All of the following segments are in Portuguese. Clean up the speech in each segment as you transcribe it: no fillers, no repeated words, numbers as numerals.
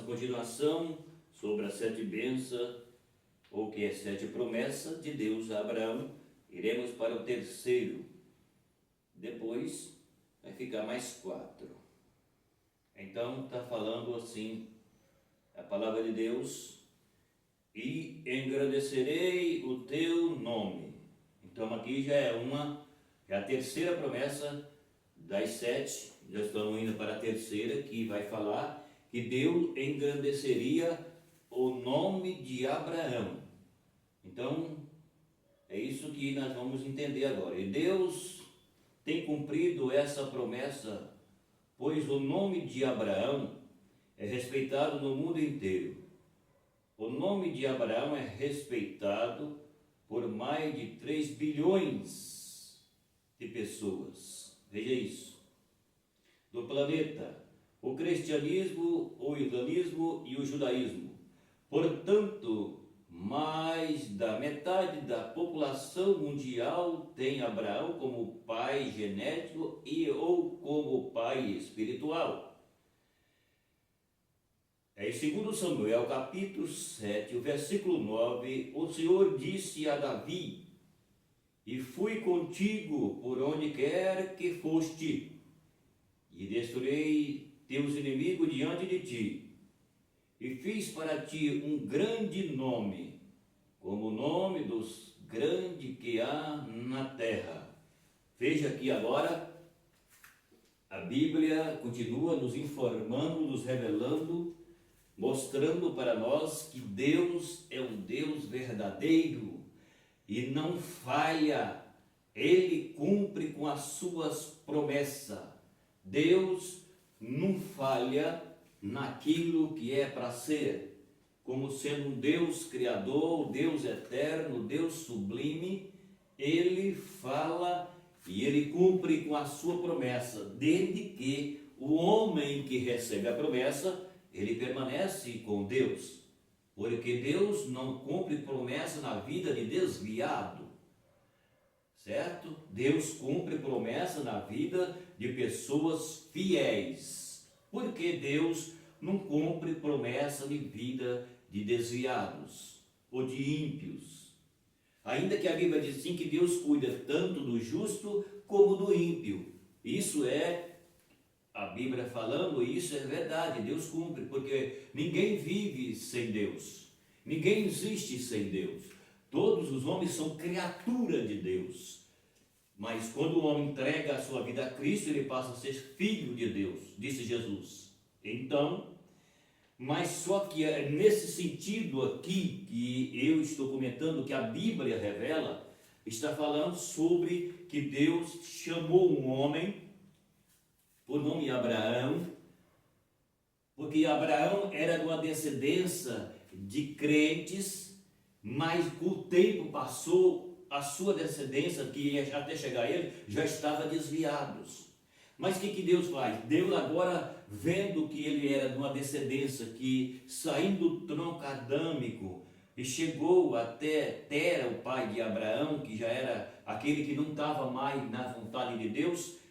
continuação sobre as 7 bênçãos, ou que é 7 promessas de Deus a Abraão. Iremos para o terceiro. Depois vai ficar mais 4. Então está falando assim a palavra de Deus: e engrandecerei o teu nome. Então aqui já é a terceira promessa das 7. Já estamos indo para a terceira, que vai falar que Deus engrandeceria o nome de Abraão. Então é isso que nós vamos entender agora. E Deus tem cumprido essa promessa, pois o nome de Abraão é respeitado no mundo inteiro. O nome de Abraão é respeitado por mais de 3 bilhões de pessoas. Veja isso. Do planeta, o cristianismo, o islamismo e o judaísmo. Portanto, mais da metade da população mundial tem Abraão como pai genético ou como pai espiritual. Em 2 Samuel, capítulo 7, o versículo 9, o Senhor disse a Davi: e fui contigo por onde quer que foste, e destruirei teus inimigos diante de ti, e fiz para ti um grande nome, como o nome dos grandes que há na terra. Veja aqui agora, a Bíblia continua nos informando, nos revelando, mostrando para nós que Deus é um Deus verdadeiro e não falha. Ele cumpre com as suas promessas. Deus não falha naquilo que é para ser, como sendo um Deus criador, Deus eterno, Deus sublime. Ele fala e ele cumpre com a sua promessa, desde que o homem que recebe a promessa, ele permanece com Deus, porque Deus não cumpre promessa na vida de desviado, certo? Deus cumpre promessa na vida de pessoas fiéis, porque Deus não cumpre promessa de vida de desviados ou de ímpios. Ainda que a Bíblia diz assim que Deus cuida tanto do justo como do ímpio. Isso é a Bíblia falando, e isso é verdade, Deus cumpre, porque ninguém vive sem Deus, ninguém existe sem Deus. Todos os homens são criatura de Deus, mas quando o homem entrega a sua vida a Cristo, ele passa a ser filho de Deus, disse Jesus. Então, mas só que é nesse sentido aqui que eu estou comentando, que a Bíblia revela, está falando sobre que Deus chamou um homem por nome Abraão, porque Abraão era de uma descendência de crentes, mas com o tempo passou, a sua descendência, que até chegar a ele, já estava desviados. Mas o que Deus faz? Deus agora, vendo que ele era de uma descendência que, saindo do tronco adâmico, e chegou até Tera, o pai de Abraão, que já era aquele que não estava mais na vontade de Deus,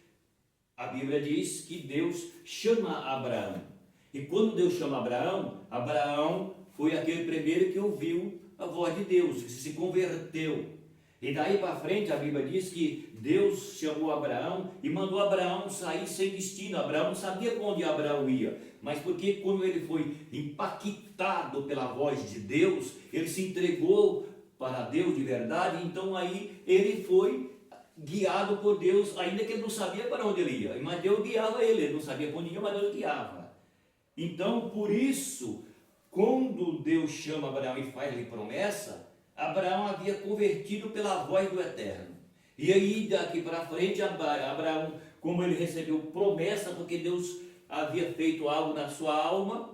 a Bíblia diz que Deus chama Abraão. E quando Deus chama Abraão, Abraão foi aquele primeiro que ouviu a voz de Deus, que se converteu. E daí para frente a Bíblia diz que Deus chamou Abraão e mandou Abraão sair sem destino. Abraão não sabia para onde Abraão ia, mas porque quando ele foi impactado pela voz de Deus, ele se entregou para Deus de verdade, então aí ele foi guiado por Deus, ainda que ele não sabia para onde ele ia, mas Deus guiava ele não sabia para onde ia, mas Deus guiava. Então, por isso, quando Deus chama Abraão e faz-lhe promessa, Abraão havia convertido pela voz do Eterno. E aí, daqui para frente, Abraão, como ele recebeu promessa, porque Deus havia feito algo na sua alma,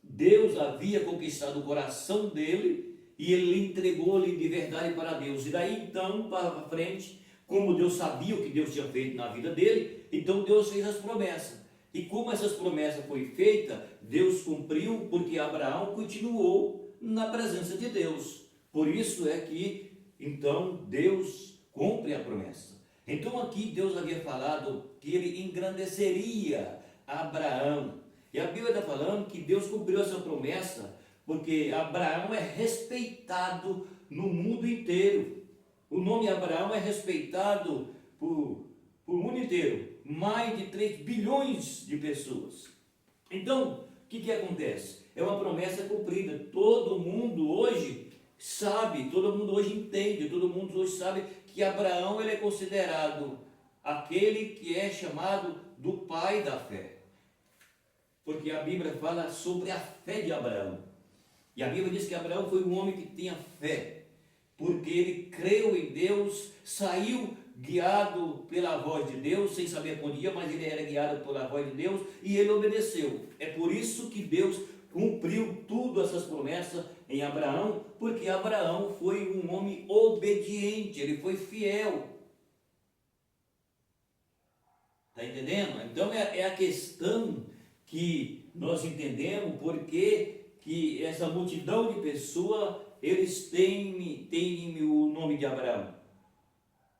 Deus havia conquistado o coração dele, e ele entregou-lhe de verdade para Deus. E daí então para frente, como Deus sabia o que Deus tinha feito na vida dele, então Deus fez as promessas. E como essas promessas foram feitas, Deus cumpriu, porque Abraão continuou na presença de Deus. Por isso é que então Deus cumpre a promessa. Então aqui Deus havia falado que ele engrandeceria Abraão. E a Bíblia está falando que Deus cumpriu essa promessa, porque Abraão é respeitado no mundo inteiro. O nome Abraão é respeitado por mundo inteiro. Mais de 3 bilhões de pessoas. Então, o que acontece? É uma promessa cumprida. Todo mundo hoje sabe, todo mundo hoje entende, todo mundo hoje sabe que Abraão ele é considerado aquele que é chamado do pai da fé. Porque a Bíblia fala sobre a fé de Abraão. E a Bíblia diz que Abraão foi um homem que tinha fé, porque ele creu em Deus, saiu guiado pela voz de Deus, sem saber onde ia, mas ele era guiado pela voz de Deus e ele obedeceu. É por isso que Deus cumpriu tudo essas promessas em Abraão, porque Abraão foi um homem obediente, ele foi fiel. Está entendendo? Então é a questão que nós entendemos porque que essa multidão de pessoas, eles têm o nome de Abraão.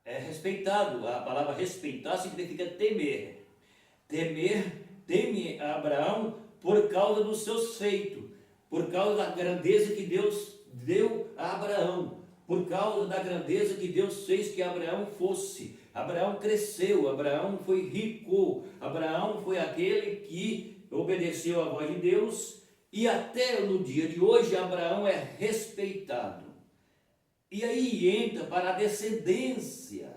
É respeitado, a palavra respeitar significa temer. Teme Abraão por causa dos seus feitos, por causa da grandeza que Deus deu a Abraão, por causa da grandeza que Deus fez que Abraão fosse. Abraão cresceu, Abraão foi rico, Abraão foi aquele que obedeceu à voz de Deus, e até no dia de hoje Abraão é respeitado. E aí entra para a descendência,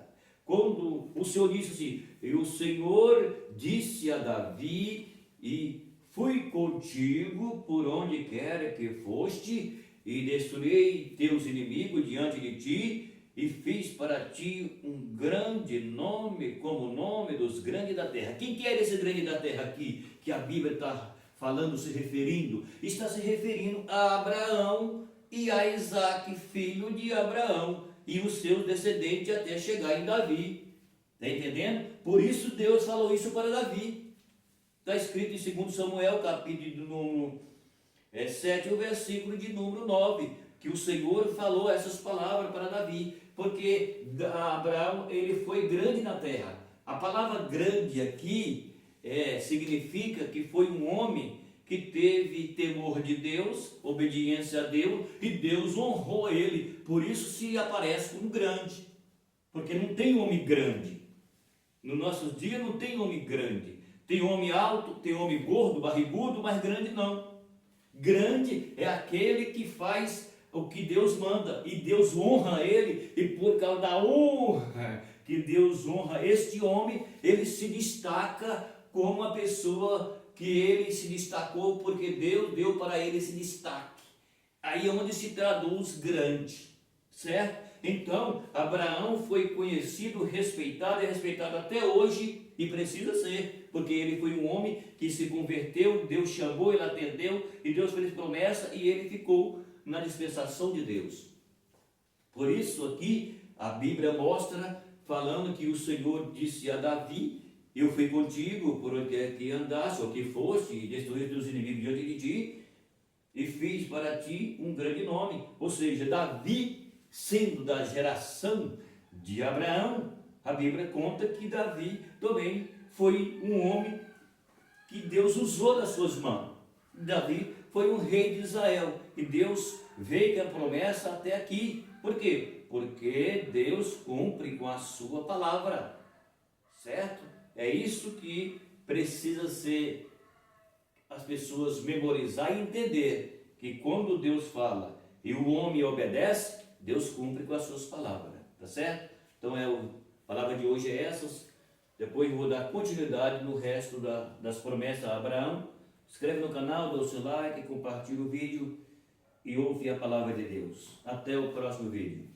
quando o Senhor disse assim, e o Senhor disse a Davi, e fui contigo por onde quer que foste, e destruirei teus inimigos diante de ti, e fiz para ti um grande nome, como o nome dos grandes da terra. Quem que era esse grande da terra aqui, que a Bíblia está falando, se referindo? Está se referindo a Abraão e a Isaque, filho de Abraão, e os seus descendentes até chegar em Davi. Está entendendo? Por isso Deus falou isso para Davi. Está escrito em 2 Samuel, capítulo 7, o versículo de número 9, que o Senhor falou essas palavras para Davi, porque Abraão ele foi grande na terra. A palavra grande aqui significa que foi um homem que teve temor de Deus, obediência a Deus, e Deus honrou ele. Por isso se aparece como grande, porque não tem homem grande. Nos nossos dias não tem homem grande. Tem homem alto, tem homem gordo, barrigudo, mas grande não. Grande é aquele que faz o que Deus manda, e Deus honra ele, e por causa da honra que Deus honra este homem, ele se destaca como a pessoa que ele se destacou, porque Deus deu para ele esse destaque. Aí é onde se traduz grande, certo? Então, Abraão foi conhecido, respeitado, e respeitado até hoje, e precisa ser, porque ele foi um homem que se converteu, Deus chamou, ele atendeu, e Deus fez promessa, e ele ficou na dispensação de Deus. Por isso aqui, a Bíblia mostra, falando que o Senhor disse a Davi, eu fui contigo por onde quer que andasse, ou que fosse, e destruí teus inimigos diante de ti, e fiz para ti um grande nome. Ou seja, Davi, sendo da geração de Abraão, a Bíblia conta que Davi também foi um homem que Deus usou nas suas mãos. Davi foi um rei de Israel, e Deus veio com a promessa até aqui. Por quê? Porque Deus cumpre com a sua palavra, certo? É isso que precisa ser as pessoas memorizar e entender, que quando Deus fala e o homem obedece, Deus cumpre com as suas palavras, tá certo? Então a palavra de hoje é essas. Depois vou dar continuidade no resto das promessas a Abraão. Inscreve no canal, dá o seu like, compartilha o vídeo e ouve a palavra de Deus. Até o próximo vídeo.